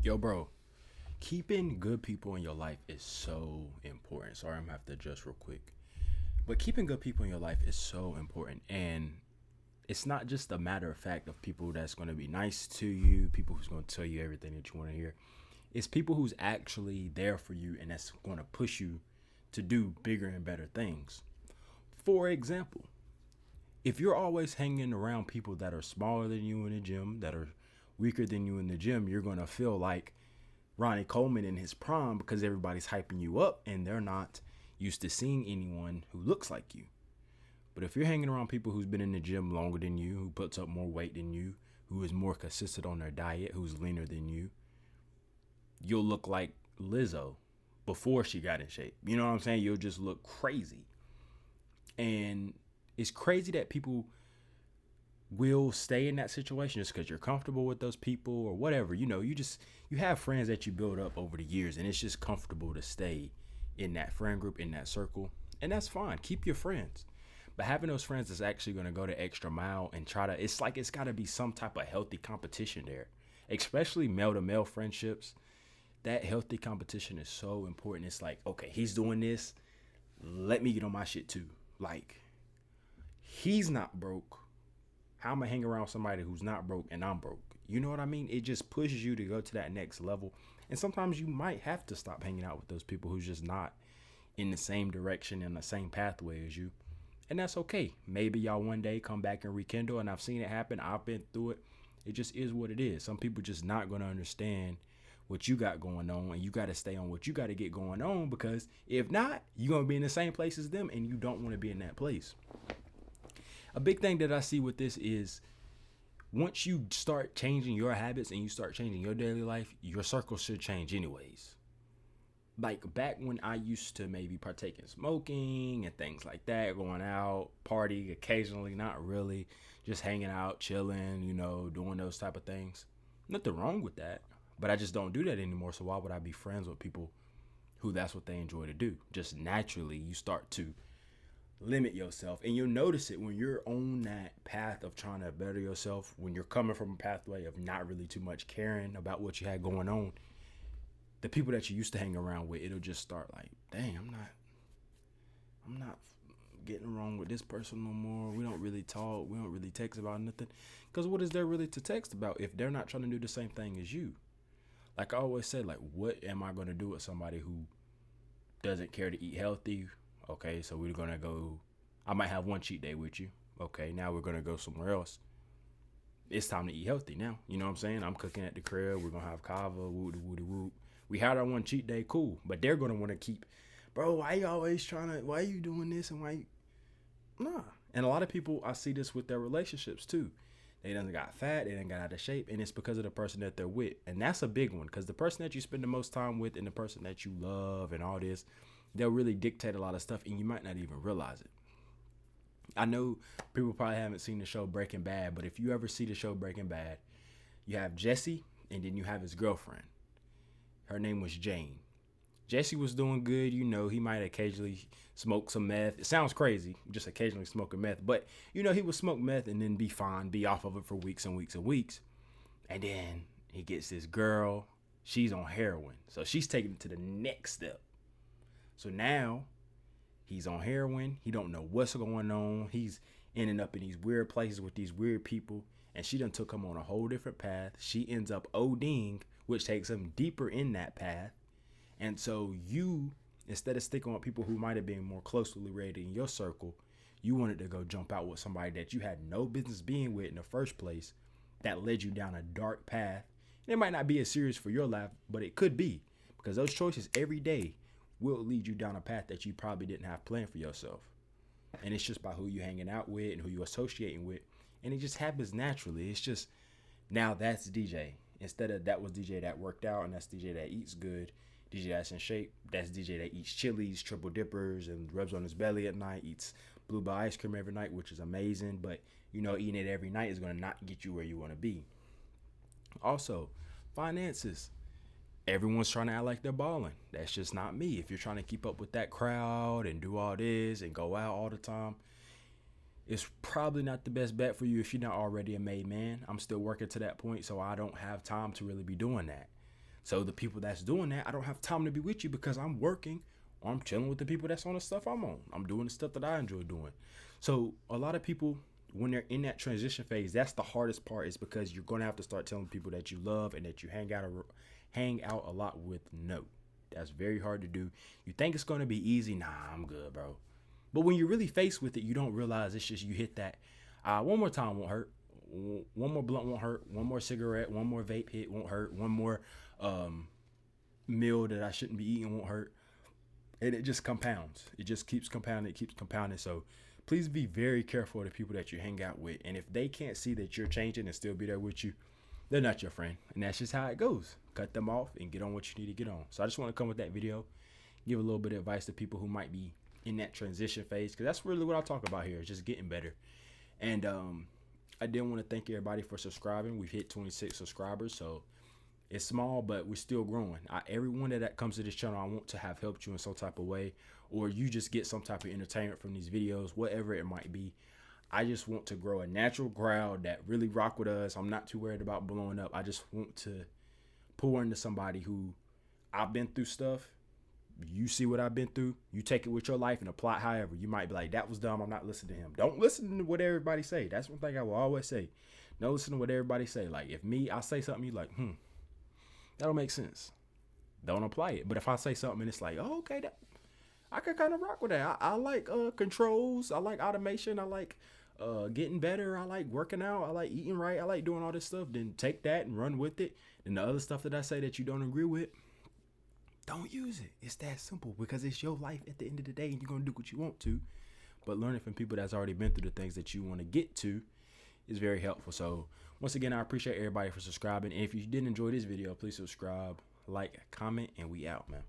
Yo, bro, keeping good people in your life is so important. Sorry, I'm gonna have to adjust real quick. But keeping good people in your life is so important. And it's not just a matter of fact of people that's gonna be nice to you, people who's gonna tell you everything that you wanna hear. It's people who's actually there for you and that's gonna push you to do bigger and better things. For example, if you're always hanging around people that are smaller than you in the gym, that are weaker than you in the gym, you're gonna feel like Ronnie Coleman in his prime because everybody's hyping you up and they're not used to seeing anyone who looks like you. But if you're hanging around people who's been in the gym longer than you, who puts up more weight than you, who is more consistent on their diet, who's leaner than you, you'll look like Lizzo before she got in shape. You know what I'm saying? You'll just look crazy. And it's crazy that people will stay in that situation just because you're comfortable with those people or whatever. You have friends that you build up over the years, and it's just comfortable to stay in that friend group, in that circle, and that's fine. Keep your friends, but having those friends that's actually going to go the extra mile and try to, it's like it's got to be some type of healthy competition there, especially male to male friendships. That healthy competition is so important. It's like, okay, he's doing this, let me get on my shit too. Like, he's not broke, how am I hang around somebody who's not broke and I'm broke? You know what I mean? It just pushes you to go to that next level. And sometimes you might have to stop hanging out with those people who's just not in the same direction and the same pathway as you. And that's okay. Maybe y'all one day come back and rekindle. And I've seen it happen. I've been through it. It just is what it is. Some people just not going to understand what you got going on. And you got to stay on what you got to get going on. Because if not, you're going to be in the same place as them. And you don't want to be in that place. A big thing that I see with this is once you start changing your habits and you start changing your daily life, your circle should change anyways. Like back when I used to maybe partake in smoking and things like that, going out, party occasionally, not really, just hanging out, chilling, doing those type of things. Nothing wrong with that, but I just don't do that anymore. So why would I be friends with people who that's what they enjoy to do? Just naturally, you start to limit yourself, and you'll notice it when you're on that path of trying to better yourself, when you're coming from a pathway of not really too much caring about what you had going on. The people that you used to hang around with, it'll just start like, dang, I'm not getting along with this person no more. We don't really talk, we don't really text about nothing, because what is there really to text about if they're not trying to do the same thing as you? Like I always said, like, what am I going to do with somebody who doesn't care to eat healthy? Okay, so we're gonna go. I might have one cheat day with you. Okay, now we're gonna go somewhere else. It's time to eat healthy now. You know what I'm saying? I'm cooking at the crib. We're gonna have kava. Woody woody whoop. We had our one cheat day. Cool, but they're gonna want to keep. Bro, why you always trying to? Why you doing this and why? Nah. And a lot of people, I see this with their relationships too. They done got fat, they done got out of shape, and it's because of the person that they're with. And that's a big one, because the person that you spend the most time with and the person that you love and all this, they'll really dictate a lot of stuff, and you might not even realize it. I know people probably haven't seen the show Breaking Bad, but if you ever see the show Breaking Bad, you have Jesse, and then you have his girlfriend. Her name was Jane. Jesse was doing good, he might occasionally smoke some meth. It sounds crazy, just occasionally smoking meth, but he would smoke meth and then be fine, be off of it for weeks and weeks and weeks. And then he gets this girl, she's on heroin. So she's taking it to the next step. So now he's on heroin, he don't know what's going on. He's ending up in these weird places with these weird people, and she done took him on a whole different path. She ends up ODing, which takes him deeper in that path. And so you, instead of sticking with people who might have been more closely related in your circle, you wanted to go jump out with somebody that you had no business being with in the first place, that led you down a dark path. And it might not be as serious for your life, but it could be, because those choices every day will lead you down a path that you probably didn't have planned for yourself. And it's just by who you hanging out with and who you associating with. And it just happens naturally. It's just, now that's DJ. Instead of that was DJ that worked out and that's DJ that eats good, DJ that's in shape, that's DJ that eats chilies, triple dippers, and rubs on his belly at night, eats Blue Bell ice cream every night, which is amazing. But eating it every night is going to not get you where you want to be. Also, finances. Everyone's trying to act like they're balling. That's just not me. If you're trying to keep up with that crowd and do all this and go out all the time, it's probably not the best bet for you if you're not already a made man. I'm still working to that point, so I don't have time to really be doing that. So the people that's doing that, I don't have time to be with you because I'm working or I'm chilling with the people that's on the stuff I'm on. I'm doing the stuff that I enjoy doing. So a lot of people, when they're in that transition phase, that's the hardest part, is because you're going to have to start telling people that you love and that you hang out a lot with. No, that's very hard to do. You think it's going to be easy? Nah, I'm good, bro. But when you're really faced with it, you don't realize it's just you hit that. One more time won't hurt. One more blunt won't hurt. One more cigarette, one more vape hit won't hurt. One more meal that I shouldn't be eating won't hurt. And it just compounds. It just keeps compounding. It keeps compounding. So please be very careful of the people that you hang out with. And if they can't see that you're changing and still be there with you, they're not your friend. And that's just how it goes. Cut them off and get on what you need to get on. So I just want to come with that video, give a little bit of advice to people who might be in that transition phase, because that's really what I talk about here, is just getting better. And I did want to thank everybody for subscribing. We've hit 26 subscribers, so it's small, but we're still growing. Everyone that comes to this channel, I want to have helped you in some type of way, or you just get some type of entertainment from these videos, whatever it might be. I just want to grow a natural crowd that really rock with us. I'm not too worried about blowing up. I just want to pour into somebody who, I've been through stuff. You see what I've been through. You take it with your life and apply it however. You might be like, that was dumb, I'm not listening to him. Don't listen to what everybody say. That's one thing I will always say. Don't listen to what everybody say. Like, if I say something, you like, that don't make sense. Don't apply it. But if I say something and it's like, oh, okay, I can kind of rock with that. I like controls. I like automation. I like getting better. I like working out. I like eating right. I like doing all this stuff. Then take that and run with it. And the other stuff that I say that you don't agree with, don't use it. It's that simple, because it's your life at the end of the day, and you're going to do what you want to. But learning from people that's already been through the things that you want to get to is very helpful. So once again, I appreciate everybody for subscribing. And if you did enjoy this video, please subscribe, like, comment, and we out, man.